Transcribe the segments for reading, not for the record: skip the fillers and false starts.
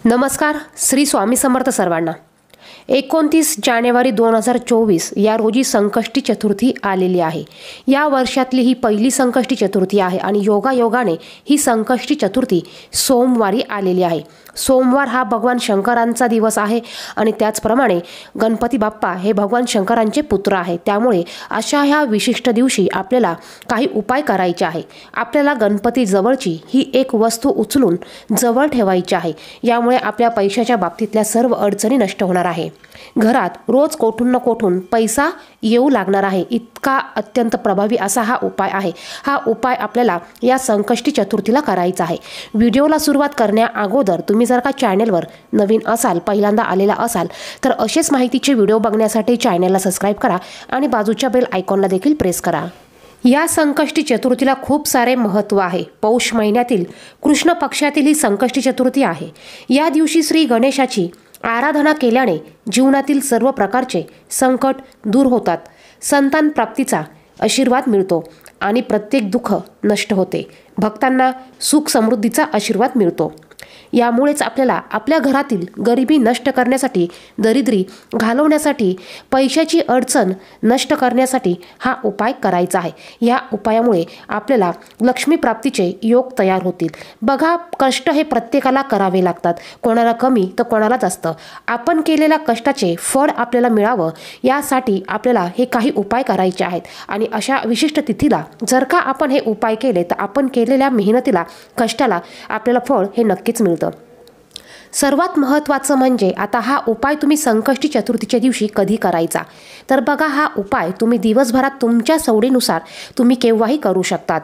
नमस्कार. श्री स्वामी समर्थ सर्वांना. 29 जानेवारी 2024 या रोजी संकष्टी चतुर्थी आलेली आहे. या वर्षातली ही पहिली संकष्टी चतुर्थी आहे आणि योगायोगाने ही संकष्टी चतुर्थी सोमवारी आलेली आहे. सोमवार हा भगवान शंकरांचा दिवस आहे आणि त्याचप्रमाणे गणपती बाप्पा हे भगवान शंकरांचे पुत्र आहेत. त्यामुळे अशा ह्या विशिष्ट दिवशी आपल्याला काही उपाय करायचे आहे. आपल्याला गणपती जवळची ही एक वस्तू उचलून जवळ ठेवायची आहे. यामुळे आपल्या पैशाच्या बाबतीतल्या सर्व अडचणी नष्ट होणार आहे. घरात रोज कोठून ना कोठून पैसा येऊ लागणार आहे. इतका अत्यंत प्रभावी असा हा उपाय आहे. हा उपाय आपल्याला या संकष्टी चतुर्थीला करायचा आहे. व्हिडिओला सुरुवात करण्या अगोदर तुम्ही जर का चॅनलवर नवीन असाल, पहिल्यांदा आलेला असाल, तर असेच माहितीचे व्हिडिओ बघण्यासाठी चॅनलला सबस्क्राईब करा आणि बाजूच्या बेल आयकॉनला देखील प्रेस करा. या संकष्टी चतुर्थीला खूप सारे महत्त्व आहे. पौष महिन्यातील कृष्ण पक्षातील ही संकष्टी चतुर्थी आहे. या दिवशी श्री गणेशाची आराधना केल्याने जीवनातील सर्व प्रकारचे संकट दूर होतात. संतान प्राप्तीचा आशीर्वाद मिळतो आणि प्रत्येक दुःख नष्ट होते. भक्तांना सुख समृद्धीचा आशीर्वाद मिळतो. यामुळेच आपल्याला आपल्या घरातील गरिबी नष्ट करण्यासाठी, दरिद्री घालवण्यासाठी, पैशाची अडचण नष्ट करण्यासाठी हा उपाय करायचा आहे. या उपायामुळे आपल्याला लक्ष्मी प्राप्तीचे योग तयार होतील. बघा, कष्ट हे प्रत्येकाला करावे लागतात. कोणाला कमी तर कोणाला जास्त. आपण केलेल्या कष्टाचे फळ आपल्याला मिळावं यासाठी आपल्याला हे काही उपाय करायचे आहेत. आणि अशा विशिष्ट तिथीला जर का आपण हे उपाय केले तर आपण केलेल्या मेहनतीला, कष्टाला आपल्याला फळ हे नक्कीच मिळतं. सर्वात महत्त्वाचं म्हणजे आता हा उपाय तुम्ही संकष्टी चतुर्थीच्या दिवशी कधी करायचा, तर बघा, हा उपाय तुम्ही दिवसभरात तुमच्या सवडीनुसार तुम्ही केव्हाही करू शकतात.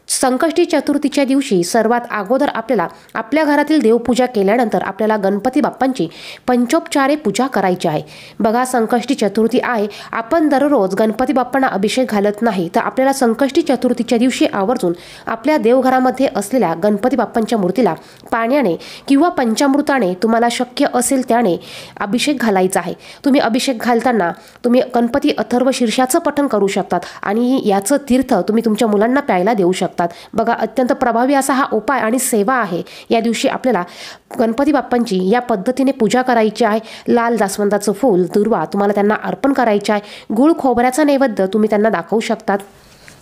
संकष्टी चतुर्थीच्या दिवशी सर्वात अगोदर आपल्याला आपल्या घरातील देवपूजा केल्यानंतर आपल्याला गणपती बाप्पांची पंचोपचारे पूजा करायची आहे. बघा, संकष्टी चतुर्थी आहे. आपण दररोज गणपती बाप्पांना अभिषेक घालत नाही, तर आपल्याला संकष्टी चतुर्थीच्या दिवशी आवर्जून आपल्या देवघरामध्ये असलेल्या गणपती बाप्पांच्या मूर्तीला पाण्याने किंवा पंचामृताने तुम्हाला शक्य असेल त्याने अभिषेक घालायचा आहे. तुम्ही अभिषेक घालताना तुम्ही गणपती अथर्व शीर्षाचं पठण करू शकतात आणि याचं तीर्थ तुम्ही तुमच्या मुलांना प्यायला देऊ शकतात. बघा, अत्यंत प्रभावी असा हा उपाय आणि सेवा आहे. या दिवशी आपल्याला गणपती बाप्पांची या पद्धतीने पूजा करायची आहे. लाल जास्वंदाचं फूल, दुर्वा तुम्हाला त्यांना अर्पण करायचे आहे. गुळ खोबऱ्याचा नैवेद्य तुम्ही त्यांना दाखवू शकतात.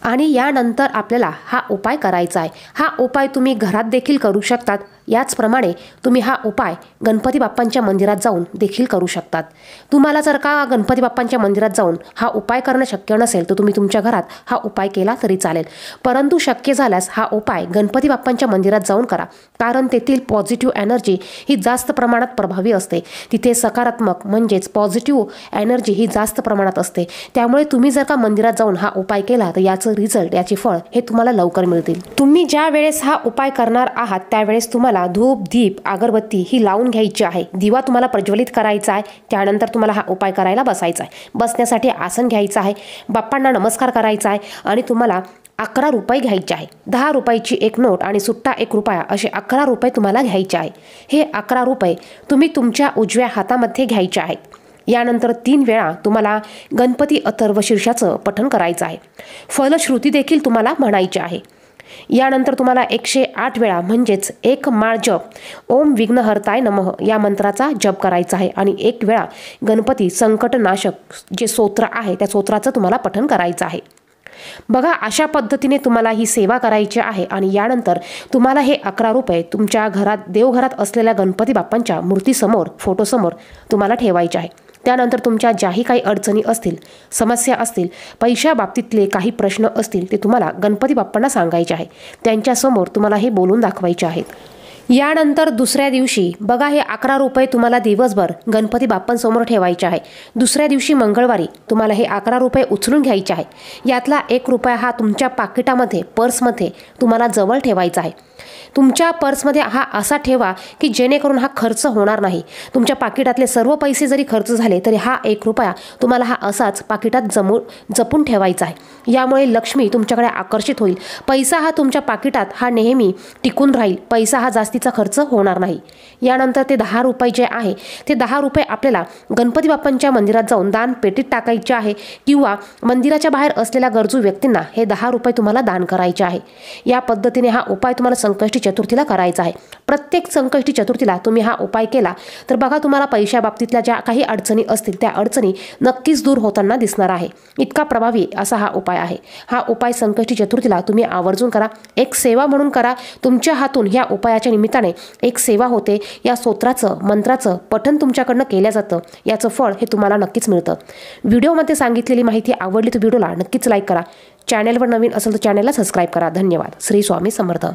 आणि यानंतर आपल्याला हा उपाय करायचा आहे. हा उपाय तुम्ही घरात देखील करू शकतात. याचप्रमाणे तुम्ही हा उपाय गणपती बाप्पांच्या मंदिरात जाऊन देखील करू शकतात. तुम्हाला जर का गणपती बाप्पांच्या मंदिरात जाऊन हा उपाय करणं शक्य नसेल तर तुम्ही तुमच्या घरात हा उपाय केला तरी चालेल. परंतु शक्य झाल्यास हा उपाय गणपती बाप्पांच्या मंदिरात जाऊन करा, कारण तेथील पॉझिटिव्ह एनर्जी ही जास्त प्रमाणात प्रभावी असते. तिथे सकारात्मक म्हणजेच पॉझिटिव्ह एनर्जी ही जास्त प्रमाणात असते. त्यामुळे तुम्ही जर का मंदिरात जाऊन हा उपाय केला तर याचं रिझल्ट, याचे फळ हे तुम्हाला लवकर मिळतील. तुम्ही ज्या वेळेस हा उपाय करणार आहात त्यावेळेस तुम्हाला धूप, दीप, अगरबत्ती ही लावून घ्यायची आहे. दिवा तुम्हाला प्रज्वलित करायचा आहे. त्यानंतर तुम्हाला हा उपाय करायला बसायचा आहे. बसण्यासाठी आसन घ्यायचं आहे. बाप्पांना नमस्कार करायचा आहे आणि तुम्हाला 11 रुपये घ्यायचे आहे. 10 रुपयाची एक नोट आणि सुट्टा 1 रुपया असे 11 रुपये तुम्हाला घ्यायचे आहे. हे 11 रुपये तुम्ही तुमच्या उजव्या हातामध्ये घ्यायचे आहेत. यानंतर 3 वेळा तुम्हाला गणपती अथर्व शीर्षाचं पठण करायचं आहे. फलश्रुती देखील तुम्हाला म्हणायची आहे. यानंतर तुम्हाला 108 वेळा म्हणजेच 1 माळ जप ओम विघ्नहर्ताय नमः या मंत्राचा जप करायचा आहे आणि 1 वेळा गणपती संकटनाशक जे स्तोत्र आहे त्या स्तोत्राचं तुम्हाला पठण करायचं आहे. बघा, अशा पद्धतीने तुम्हाला ही सेवा करायची आहे आणि यानंतर तुम्हाला हे 11 रुपये तुमच्या घरात, देवघरात असलेल्या गणपती बाप्पांच्या मूर्तीसमोर, फोटोसमोर तुम्हाला ठेवायचे आहे. त्यानंतर तुमच्या ज्याही काही अडचणी असतील, समस्या असतील, पैशा बाबतीतले काही प्रश्न असतील ते तुम्हाला गणपती बाप्पांना सांगायचे आहे. त्यांच्यासमोर तुम्हाला हे बोलून दाखवायचे आहेत. यानंतर दुसऱ्या दिवशी बघा, हे 11 रुपये तुम्हाला दिवसभर गणपती बाप्पांसमोर ठेवायचे आहे. दुसऱ्या दिवशी मंगळवारी तुम्हाला हे 11 रुपये उचलून घ्यायचे आहे. यातला 1 रुपया हा तुमच्या पाकिटामध्ये, पर्समध्ये तुम्हाला जवळ ठेवायचा आहे. तुमच्या पर्समध्ये हा असा ठेवा की जेणेकरून हा खर्च होणार नाही. तुमच्या पाकिटातले सर्व पैसे जरी खर्च झाले तरी हा 1 रुपया तुम्हाला हा असाच पाकिटात जपून ठेवायचा आहे. यामुळे लक्ष्मी तुमच्याकडे आकर्षित होईल. पैसा हा तुमच्या पाकिटात हा नेहमी टिकून राहील. पैसा हा जास्तीत बाकीचा खर्च होणार नाही। यानंतर ते 10 रुपये जे आहे ते 10 रुपये आपल्याला गणपती बाप्पांच्या मंदिरात जाऊन दान पेटीत टाकायचे आहे किंवा मंदिराच्या बाहेर असलेल्या गरजू व्यक्तींना हे 10 रुपये तुम्हाला दान करायचे आहे। या पद्धतीने हा उपाय तुम्हाला संकष्टी चतुर्थीला करायचा आहे। प्रत्येक संकष्टी चतुर्थीला तुम्ही हा उपाय केला तर बघा तुम्हाला पैशा बाबतीतल्या ज्या काही अडचणी असतील त्या अडचणी नक्कीच दूर होताना दिसणार आहे। इतका प्रभावी असा हा उपाय आहे। हा उपाय संकष्टी चतुर्थीला तुम्ही आवर्जून करा, एक सेवा म्हणून करा। तुमच्या हातून या उपायाच्या निमित्ताने एक सेवा होते, या स्तोत्राचं मंत्राचं पठण तुमच्याकडनं केलं जातं, याचं फळ हे तुम्हाला नक्कीच मिळतं। व्हिडिओमध्ये सांगितलेली माहिती आवडली तर व्हिडिओला नक्कीच लाईक करा। चॅनलवर नवीन असेल तर चॅनलला सबस्क्राईब करा। धन्यवाद। श्री स्वामी समर्थ।